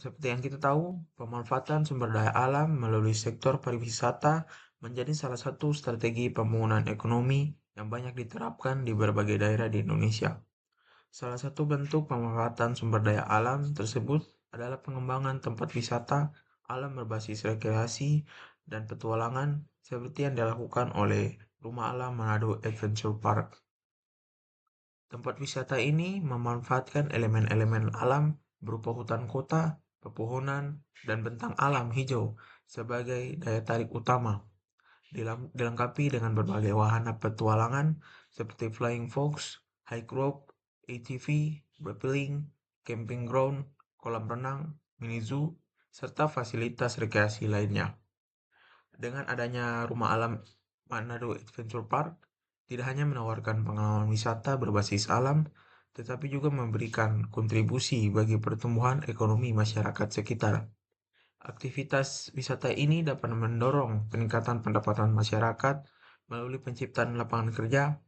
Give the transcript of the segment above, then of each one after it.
Seperti yang kita tahu, pemanfaatan sumber daya alam melalui sektor pariwisata menjadi salah satu strategi pembangunan ekonomi yang banyak diterapkan di berbagai daerah di Indonesia. Salah satu bentuk pemanfaatan sumber daya alam tersebut adalah pengembangan tempat wisata alam berbasis rekreasi dan petualangan seperti yang dilakukan oleh Rumah Alam Manado Adventure Park. Tempat wisata ini memanfaatkan elemen-elemen alam berupa hutan kota, pepohonan, dan bentang alam hijau sebagai daya tarik utama. Dilengkapi dengan berbagai wahana petualangan seperti flying fox, hike rope, ATV, rappelling, camping ground, kolam renang, mini zoo, serta fasilitas rekreasi lainnya. Dengan adanya Rumah Alam Manado Adventure Park, tidak hanya menawarkan pengalaman wisata berbasis alam, tetapi juga memberikan kontribusi bagi pertumbuhan ekonomi masyarakat sekitar. Aktivitas wisata ini dapat mendorong peningkatan pendapatan masyarakat melalui penciptaan lapangan kerja,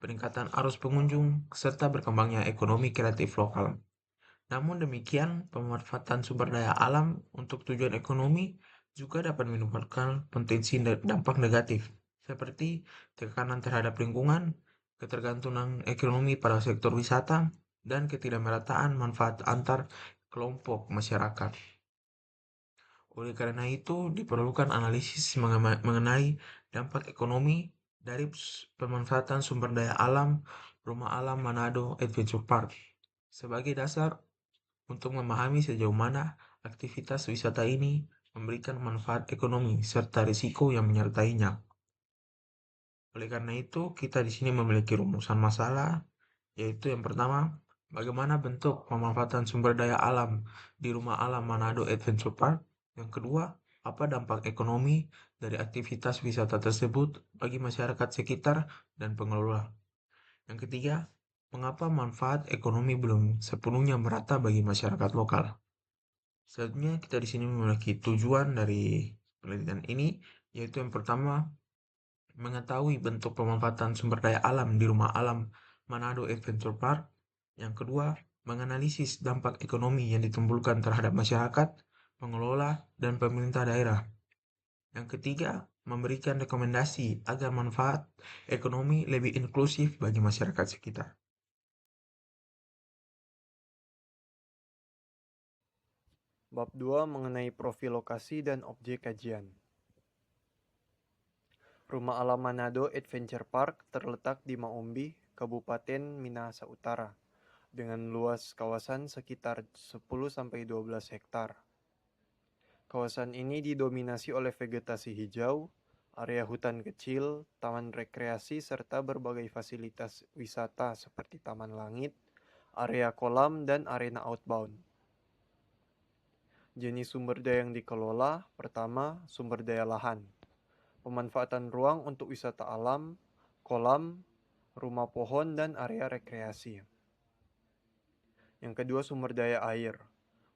peningkatan arus pengunjung, serta berkembangnya ekonomi kreatif lokal. Namun demikian, pemanfaatan sumber daya alam untuk tujuan ekonomi juga dapat menimbulkan potensi dampak negatif, seperti tekanan terhadap lingkungan, ketergantungan ekonomi pada sektor wisata, dan ketidakmerataan manfaat antar kelompok masyarakat. Oleh karena itu, diperlukan analisis mengenai dampak ekonomi dari pemanfaatan sumber daya alam Rumah Alam Manado Adventure Park sebagai dasar untuk memahami sejauh mana aktivitas wisata ini memberikan manfaat ekonomi serta risiko yang menyertainya. Oleh karena itu, kita di sini memiliki rumusan masalah, yaitu yang pertama, bagaimana bentuk pemanfaatan sumber daya alam di Rumah Alam Manado Adventure Park. Yang kedua, apa dampak ekonomi dari aktivitas wisata tersebut bagi masyarakat sekitar dan pengelola. Yang ketiga, mengapa manfaat ekonomi belum sepenuhnya merata bagi masyarakat lokal. Selanjutnya, kita di sini memiliki tujuan dari penelitian ini, yaitu yang pertama, mengetahui bentuk pemanfaatan sumber daya alam di Rumah Alam Manado Adventure Park. Yang kedua, menganalisis dampak ekonomi yang ditimbulkan terhadap masyarakat, pengelola, dan pemerintah daerah. Yang ketiga, memberikan rekomendasi agar manfaat ekonomi lebih inklusif bagi masyarakat sekitar. Bab 2 mengenai profil lokasi dan objek kajian. Rumah Alam Manado Adventure Park terletak di Maumbi, Kabupaten Minahasa Utara, dengan luas kawasan sekitar 10-12 hektar. Kawasan ini didominasi oleh vegetasi hijau, area hutan kecil, taman rekreasi, serta berbagai fasilitas wisata seperti taman langit, area kolam, dan arena outbound. Jenis sumber daya yang dikelola, pertama, sumber daya lahan. Pemanfaatan ruang untuk wisata alam, kolam, rumah pohon, dan area rekreasi. Yang kedua, sumber daya air.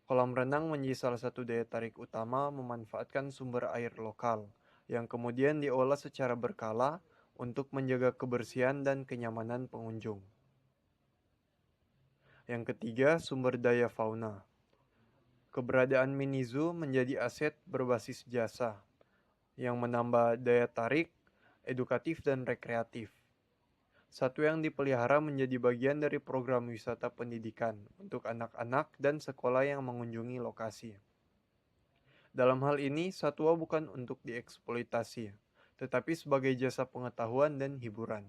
Kolam renang menjadi salah satu daya tarik utama memanfaatkan sumber air lokal, yang kemudian diolah secara berkala untuk menjaga kebersihan dan kenyamanan pengunjung. Yang ketiga, sumber daya fauna. Keberadaan mini zoo menjadi aset berbasis jasa, yang menambah daya tarik, edukatif, dan rekreatif. Satwa yang dipelihara menjadi bagian dari program wisata pendidikan untuk anak-anak dan sekolah yang mengunjungi lokasi. Dalam hal ini, satwa bukan untuk dieksploitasi, tetapi sebagai jasa pengetahuan dan hiburan.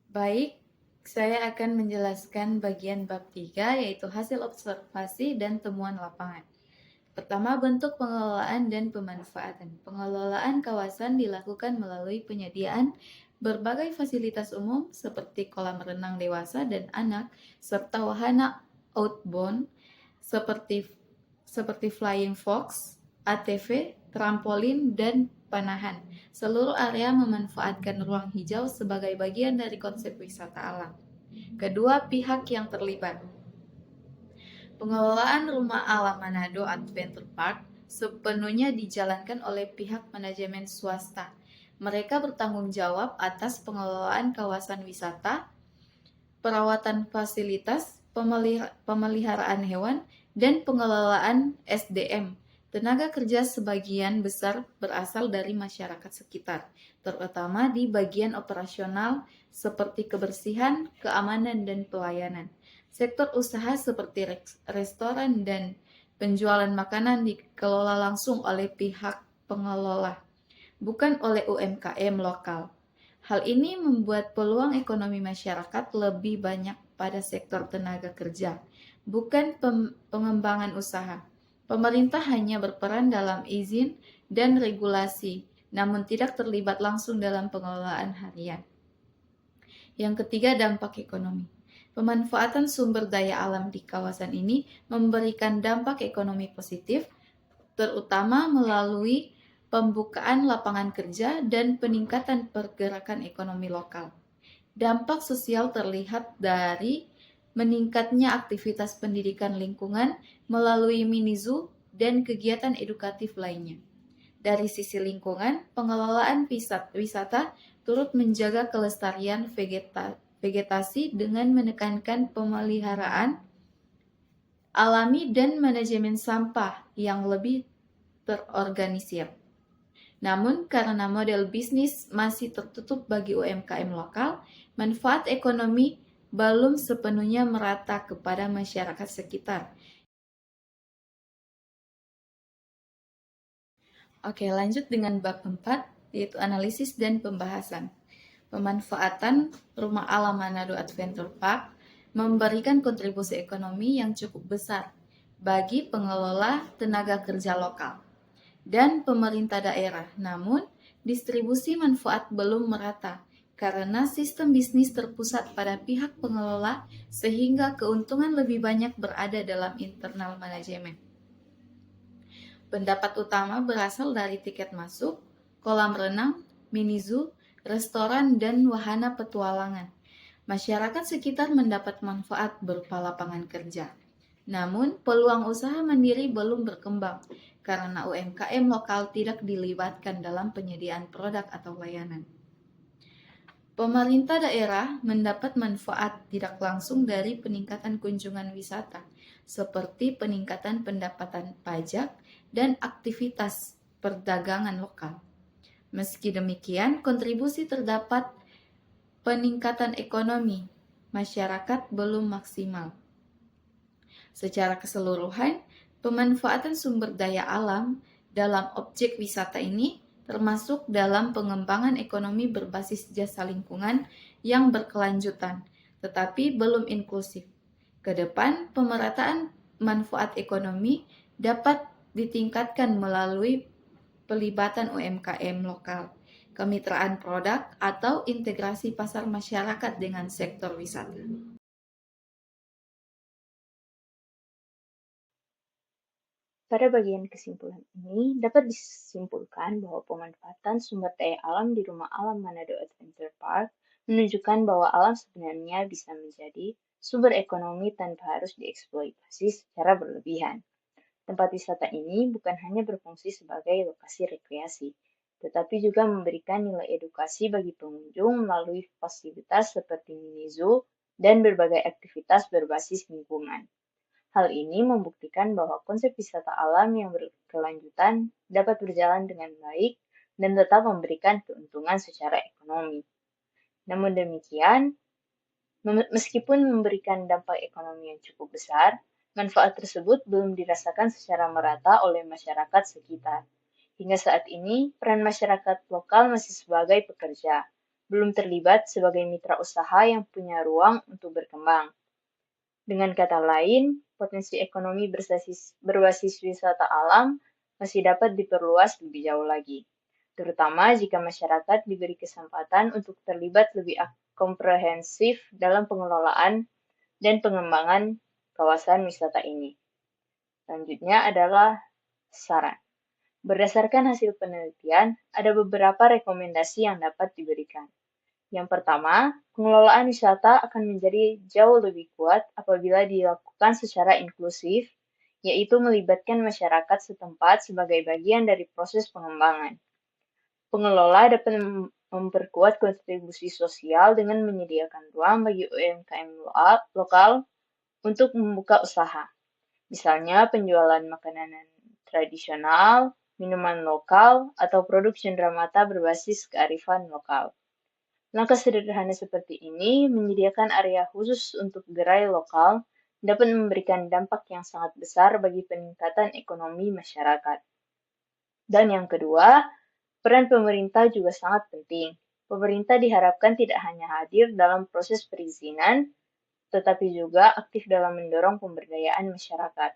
Baik, saya akan menjelaskan bagian bab 3 yaitu hasil observasi dan temuan lapangan. Pertama, bentuk pengelolaan dan pemanfaatan. Pengelolaan kawasan dilakukan melalui penyediaan berbagai fasilitas umum seperti kolam renang dewasa dan anak, serta wahana outbound seperti flying fox, ATV, trampolin, dan panahan. Seluruh area memanfaatkan ruang hijau sebagai bagian dari konsep wisata alam. Kedua pihak yang terlibat. Pengelolaan Rumah Alam Manado Adventure Park sepenuhnya dijalankan oleh pihak manajemen swasta. Mereka bertanggung jawab atas pengelolaan kawasan wisata, perawatan fasilitas, pemeliharaan hewan, dan pengelolaan SDM. Tenaga kerja sebagian besar berasal dari masyarakat sekitar, terutama di bagian operasional seperti kebersihan, keamanan, dan pelayanan. Sektor usaha seperti restoran dan penjualan makanan dikelola langsung oleh pihak pengelola, bukan oleh UMKM lokal. Hal ini membuat peluang ekonomi masyarakat lebih banyak pada sektor tenaga kerja, bukan pengembangan usaha. Pemerintah hanya berperan dalam izin dan regulasi, namun tidak terlibat langsung dalam pengelolaan harian. Yang ketiga, dampak ekonomi. Pemanfaatan sumber daya alam di kawasan ini memberikan dampak ekonomi positif, terutama melalui pembukaan lapangan kerja dan peningkatan pergerakan ekonomi lokal. Dampak sosial terlihat dari meningkatnya aktivitas pendidikan lingkungan melalui mini-zoo dan kegiatan edukatif lainnya. Dari sisi lingkungan, pengelolaan wisata turut menjaga kelestarian vegetasi dengan menekankan pemeliharaan alami dan manajemen sampah yang lebih terorganisir. Namun, karena model bisnis masih tertutup bagi UMKM lokal, manfaat ekonomi belum sepenuhnya merata kepada masyarakat sekitar. Oke, lanjut dengan bab 4, yaitu analisis dan pembahasan. Pemanfaatan Rumah Alam Manado Adventure Park memberikan kontribusi ekonomi yang cukup besar bagi pengelola tenaga kerja lokal dan pemerintah daerah. Namun, distribusi manfaat belum merata karena sistem bisnis terpusat pada pihak pengelola sehingga keuntungan lebih banyak berada dalam internal manajemen. Pendapat utama berasal dari tiket masuk, kolam renang, mini-zoo, restoran, dan wahana petualangan. Masyarakat sekitar mendapat manfaat berupa lapangan kerja. Namun, peluang usaha mandiri belum berkembang karena UMKM lokal tidak dilibatkan dalam penyediaan produk atau layanan. Pemerintah daerah mendapat manfaat tidak langsung dari peningkatan kunjungan wisata, seperti peningkatan pendapatan pajak dan aktivitas perdagangan lokal. Meski demikian, kontribusi terdapat peningkatan ekonomi masyarakat belum maksimal. Secara keseluruhan, pemanfaatan sumber daya alam dalam objek wisata ini termasuk dalam pengembangan ekonomi berbasis jasa lingkungan yang berkelanjutan, tetapi belum inklusif. Ke depan, pemerataan manfaat ekonomi dapat ditingkatkan melalui pelibatan UMKM lokal, kemitraan produk, atau integrasi pasar masyarakat dengan sektor wisata. Pada bagian kesimpulan ini, dapat disimpulkan bahwa pemanfaatan sumber daya alam di Rumah Alam Manado Adventure Park menunjukkan bahwa alam sebenarnya bisa menjadi sumber ekonomi tanpa harus dieksploitasi secara berlebihan. Tempat wisata ini bukan hanya berfungsi sebagai lokasi rekreasi, tetapi juga memberikan nilai edukasi bagi pengunjung melalui fasilitas seperti mini-zoo dan berbagai aktivitas berbasis lingkungan. Hal ini membuktikan bahwa konsep wisata alam yang berkelanjutan dapat berjalan dengan baik dan tetap memberikan keuntungan secara ekonomi. Namun demikian, meskipun memberikan dampak ekonomi yang cukup besar, manfaat tersebut belum dirasakan secara merata oleh masyarakat sekitar. Hingga saat ini, peran masyarakat lokal masih sebagai pekerja, belum terlibat sebagai mitra usaha yang punya ruang untuk berkembang. Dengan kata lain, potensi ekonomi berbasis wisata alam masih dapat diperluas lebih jauh lagi, terutama jika masyarakat diberi kesempatan untuk terlibat lebih komprehensif dalam pengelolaan dan pengembangan kawasan wisata ini. Selanjutnya adalah saran. Berdasarkan hasil penelitian, ada beberapa rekomendasi yang dapat diberikan. Yang pertama, pengelolaan wisata akan menjadi jauh lebih kuat apabila dilakukan secara inklusif, yaitu melibatkan masyarakat setempat sebagai bagian dari proses pengembangan. Pengelola dapat memperkuat kontribusi sosial dengan menyediakan ruang bagi UMKM lokal untuk membuka usaha. Misalnya penjualan makanan tradisional, minuman lokal, atau produk cenderamata berbasis kearifan lokal. Langkah sederhana seperti ini menyediakan area khusus untuk gerai lokal dapat memberikan dampak yang sangat besar bagi peningkatan ekonomi masyarakat. Dan yang kedua, peran pemerintah juga sangat penting. Pemerintah diharapkan tidak hanya hadir dalam proses perizinan, tetapi juga aktif dalam mendorong pemberdayaan masyarakat.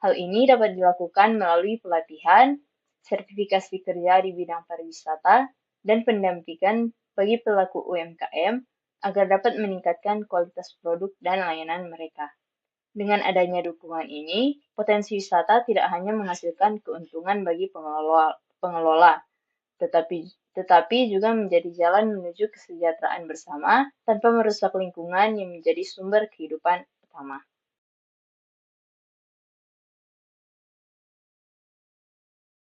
Hal ini dapat dilakukan melalui pelatihan, sertifikasi kerja di bidang pariwisata, dan pendampingan bagi pelaku UMKM agar dapat meningkatkan kualitas produk dan layanan mereka. Dengan adanya dukungan ini, potensi wisata tidak hanya menghasilkan keuntungan bagi pengelola, tetapi juga menjadi jalan menuju kesejahteraan bersama tanpa merusak lingkungan yang menjadi sumber kehidupan utama.